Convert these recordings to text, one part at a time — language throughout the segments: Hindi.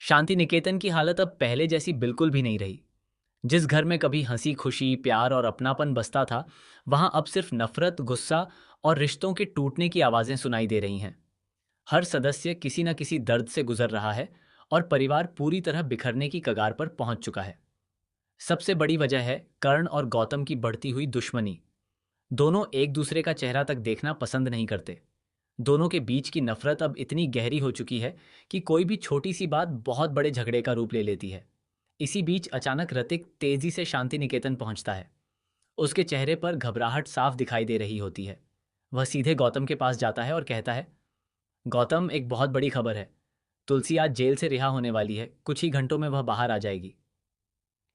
शांति निकेतन की हालत अब पहले जैसी बिल्कुल भी नहीं रही। जिस घर में कभी हंसी खुशी प्यार और अपनापन बसता था, वहां अब सिर्फ नफरत, गुस्सा और रिश्तों के टूटने की आवाजें सुनाई दे रही हैं। हर सदस्य किसी न किसी दर्द से गुजर रहा है और परिवार पूरी तरह बिखरने की कगार पर पहुंच चुका है। सबसे बड़ी वजह है कर्ण और गौतम की बढ़ती हुई दुश्मनी। दोनों एक दूसरे का चेहरा तक देखना पसंद नहीं करते। दोनों के बीच की नफरत अब इतनी गहरी हो चुकी है कि कोई भी छोटी सी बात बहुत बड़े झगड़े का रूप ले लेती है। इसी बीच अचानक ऋतिक तेजी से शांति निकेतन पहुंचता है। उसके चेहरे पर घबराहट साफ दिखाई दे रही होती है। वह सीधे गौतम के पास जाता है और कहता है, गौतम, एक बहुत बड़ी खबर है। तुलसी आज जेल से रिहा होने वाली है। कुछ ही घंटों में वह बाहर आ जाएगी।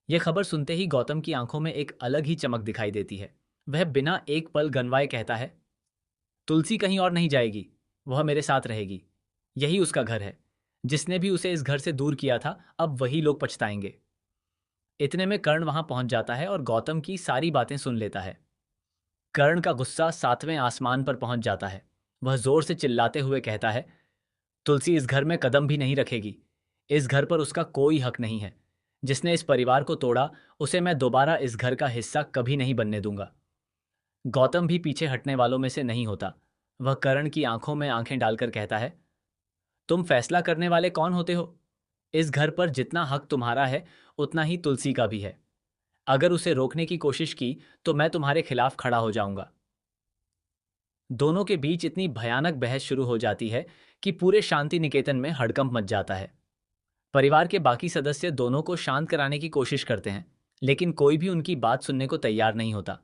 यह खबर सुनते ही गौतम की आंखों में एक अलग ही चमक दिखाई देती है। वह बिना एक पल गनवाए कहता है, तुलसी कहीं और नहीं जाएगी। वह मेरे साथ रहेगी। यही उसका घर है। जिसने भी उसे इस घर से दूर किया था, अब वही लोग पछताएंगे। इतने में कर्ण वहां पहुंच जाता है और गौतम की सारी बातें सुन लेता है। कर्ण का गुस्सा सातवें आसमान पर पहुंच जाता है। वह जोर से चिल्लाते हुए कहता है, तुलसी इस घर में कदम भी नहीं रखेगी। इस घर पर उसका कोई हक नहीं है। जिसने इस परिवार को तोड़ा, उसे मैं दोबारा इस घर का हिस्सा कभी नहीं बनने दूंगा। गौतम भी पीछे हटने वालों में से नहीं होता। वह कर्ण की आंखों में आंखें डालकर कहता है, तुम फैसला करने वाले कौन होते हो? इस घर पर जितना हक तुम्हारा है, उतना ही तुलसी का भी है। अगर उसे रोकने की कोशिश की तो मैं तुम्हारे खिलाफ खड़ा हो जाऊंगा। दोनों के बीच इतनी भयानक बहस शुरू हो जाती है कि पूरे शांति निकेतन में हड़कंप मच जाता है। परिवार के बाकी सदस्य दोनों को शांत कराने की कोशिश करते हैं, लेकिन कोई भी उनकी बात सुनने को तैयार नहीं होता।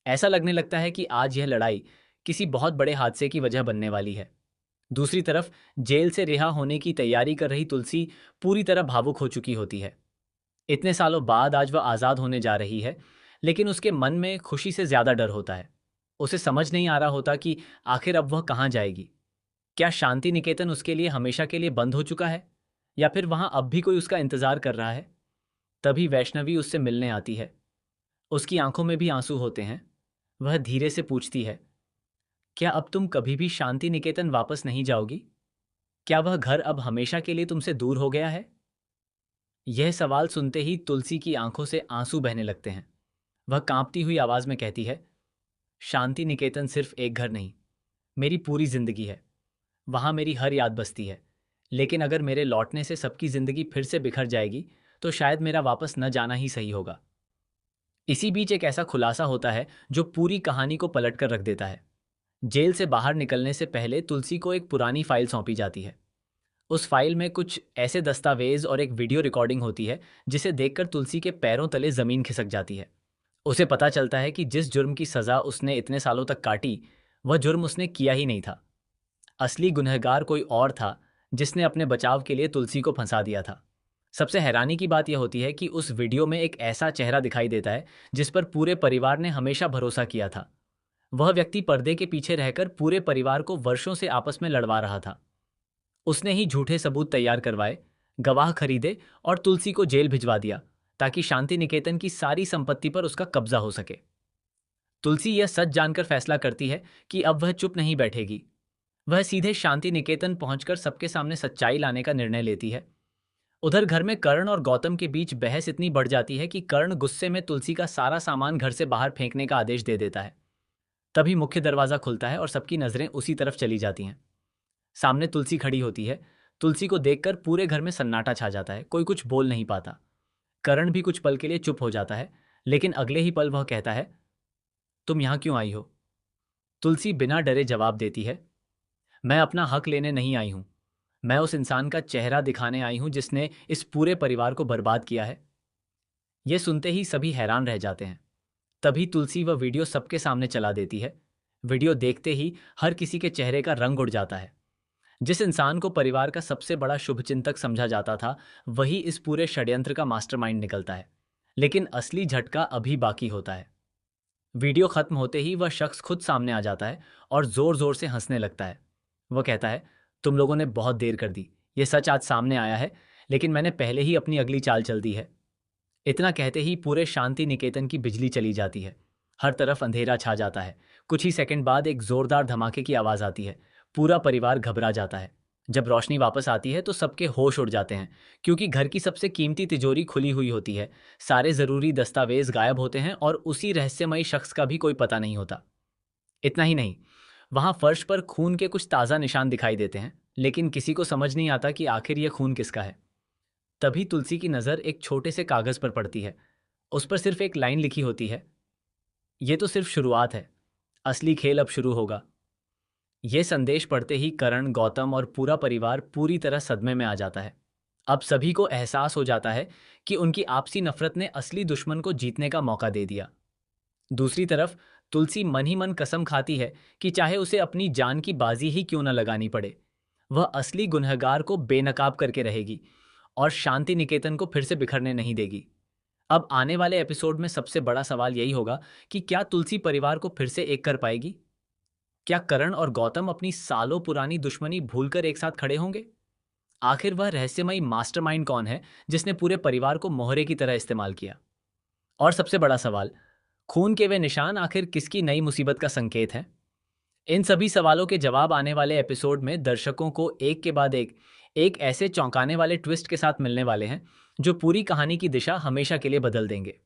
ऐसा लगने लगता है कि आज यह लड़ाई किसी बहुत बड़े हादसे की वजह बनने वाली है। दूसरी तरफ जेल से रिहा होने की तैयारी कर रही तुलसी पूरी तरह भावुक हो चुकी होती है। इतने सालों बाद आज वह आज़ाद होने जा रही है, लेकिन उसके मन में खुशी से ज़्यादा डर होता है। उसे समझ नहीं आ रहा होता कि आखिर अब वह कहाँ जाएगी। क्या शांति निकेतन उसके लिए हमेशा के लिए बंद हो चुका है, या फिर वहाँ अब भी कोई उसका इंतज़ार कर रहा है? तभी वैष्णवी उससे मिलने आती है। उसकी आंखों में भी आंसू होते हैं। वह धीरे से पूछती है, क्या अब तुम कभी भी शांति निकेतन वापस नहीं जाओगी? क्या वह घर अब हमेशा के लिए तुमसे दूर हो गया है? यह सवाल सुनते ही तुलसी की आंखों से आंसू बहने लगते हैं। वह कांपती हुई आवाज में कहती है, शांति निकेतन सिर्फ एक घर नहीं, मेरी पूरी जिंदगी है। वहां मेरी हर याद बसती है। लेकिन अगर मेरे लौटने से सबकी जिंदगी फिर से बिखर जाएगी, तो शायद मेरा वापस न जाना ही सही होगा। इसी बीच एक ऐसा खुलासा होता है जो पूरी कहानी को पलट कर रख देता है। जेल से बाहर निकलने से पहले तुलसी को एक पुरानी फाइल सौंपी जाती है। उस फाइल में कुछ ऐसे दस्तावेज और एक वीडियो रिकॉर्डिंग होती है जिसे देखकर तुलसी के पैरों तले जमीन खिसक जाती है। उसे पता चलता है कि जिस जुर्म की सजा उसने इतने सालों तक काटी, वह जुर्म उसने किया ही नहीं था। असली गुनहगार कोई और था, जिसने अपने बचाव के लिए तुलसी को फंसा दिया था। सबसे हैरानी की बात यह होती है कि उस वीडियो में एक ऐसा चेहरा दिखाई देता है जिस पर पूरे परिवार ने हमेशा भरोसा किया था। वह व्यक्ति पर्दे के पीछे रहकर पूरे परिवार को वर्षों से आपस में लड़वा रहा था। उसने ही झूठे सबूत तैयार करवाए, गवाह खरीदे और तुलसी को जेल भिजवा दिया, ताकि शांति निकेतन की सारी संपत्ति पर उसका कब्जा हो सके। तुलसी यह सच जानकर फैसला करती है कि अब वह चुप नहीं बैठेगी। वह सीधे शांति निकेतन पहुंचकर सबके सामने सच्चाई लाने का निर्णय लेती है। उधर घर में कर्ण और गौतम के बीच बहस इतनी बढ़ जाती है कि कर्ण गुस्से में तुलसी का सारा सामान घर से बाहर फेंकने का आदेश दे देता है। तभी मुख्य दरवाजा खुलता है और सबकी नजरें उसी तरफ चली जाती हैं। सामने तुलसी खड़ी होती है। तुलसी को देखकर पूरे घर में सन्नाटा छा जाता है। कोई कुछ बोल नहीं पाता। करण भी कुछ पल के लिए चुप हो जाता है, लेकिन अगले ही पल वह कहता है, तुम यहां क्यों आई हो? तुलसी बिना डरे जवाब देती है, मैं अपना हक लेने नहीं आई हूं। मैं उस इंसान का चेहरा दिखाने आई हूं जिसने इस पूरे परिवार को बर्बाद किया है। यह सुनते ही सभी हैरान रह जाते हैं। तभी तुलसी वह वीडियो सबके सामने चला देती है। वीडियो देखते ही हर किसी के चेहरे का रंग उड़ जाता है। जिस इंसान को परिवार का सबसे बड़ा शुभचिंतक समझा जाता था, वही इस पूरे षड्यंत्र का मास्टरमाइंड निकलता है। लेकिन असली झटका अभी बाकी होता है। वीडियो खत्म होते ही वह शख्स खुद सामने आ जाता है और जोर जोर से हंसने लगता है। वह कहता है, तुम लोगों ने बहुत देर कर दी। यह सच आज सामने आया है, लेकिन मैंने पहले ही अपनी अगली चाल चल दी है। इतना कहते ही पूरे शांति निकेतन की बिजली चली जाती है। हर तरफ अंधेरा छा जाता है। कुछ ही सेकंड बाद एक जोरदार धमाके की आवाज आती है। पूरा परिवार घबरा जाता है। जब रोशनी वापस आती है तो सबके होश उड़ जाते हैं, क्योंकि घर की सबसे कीमती तिजोरी खुली हुई होती है। सारे ज़रूरी दस्तावेज गायब होते हैं और उसी रहस्यमयी शख्स का भी कोई पता नहीं होता। इतना ही नहीं, वहाँ फर्श पर खून के कुछ ताज़ा निशान दिखाई देते हैं, लेकिन किसी को समझ नहीं आता कि आखिर यह खून किसका है। तभी तुलसी की नज़र एक छोटे से कागज़ पर पड़ती है। उस पर सिर्फ एक लाइन लिखी होती है, ये तो सिर्फ शुरुआत है, असली खेल अब शुरू होगा। ये संदेश पढ़ते ही करण, गौतम और पूरा परिवार पूरी तरह सदमे में आ जाता है। अब सभी को एहसास हो जाता है कि उनकी आपसी नफरत ने असली दुश्मन को जीतने का मौका दे दिया। दूसरी तरफ तुलसी मन ही मन कसम खाती है कि चाहे उसे अपनी जान की बाजी ही क्यों न लगानी पड़े, वह असली गुनहगार को बेनकाब करके रहेगी और शांति निकेतन को फिर से बिखरने नहीं देगी। अब आने वाले एपिसोड में सबसे बड़ा सवाल यही होगा कि क्या तुलसी परिवार को फिर से एक कर पाएगी? क्या करण और गौतम अपनी सालों पुरानी दुश्मनी भूलकर एक साथ खड़े होंगे? आखिर वह रहस्यमयी मास्टरमाइंड कौन है जिसने पूरे परिवार को मोहरे की तरह इस्तेमाल किया? और सबसे बड़ा सवाल, खून के वे निशान आखिर किसकी नई मुसीबत का संकेत हैं? इन सभी सवालों के जवाब आने वाले एपिसोड में दर्शकों को एक के बाद एक ऐसे चौंकाने वाले ट्विस्ट के साथ मिलने वाले हैं जो पूरी कहानी की दिशा हमेशा के लिए बदल देंगे।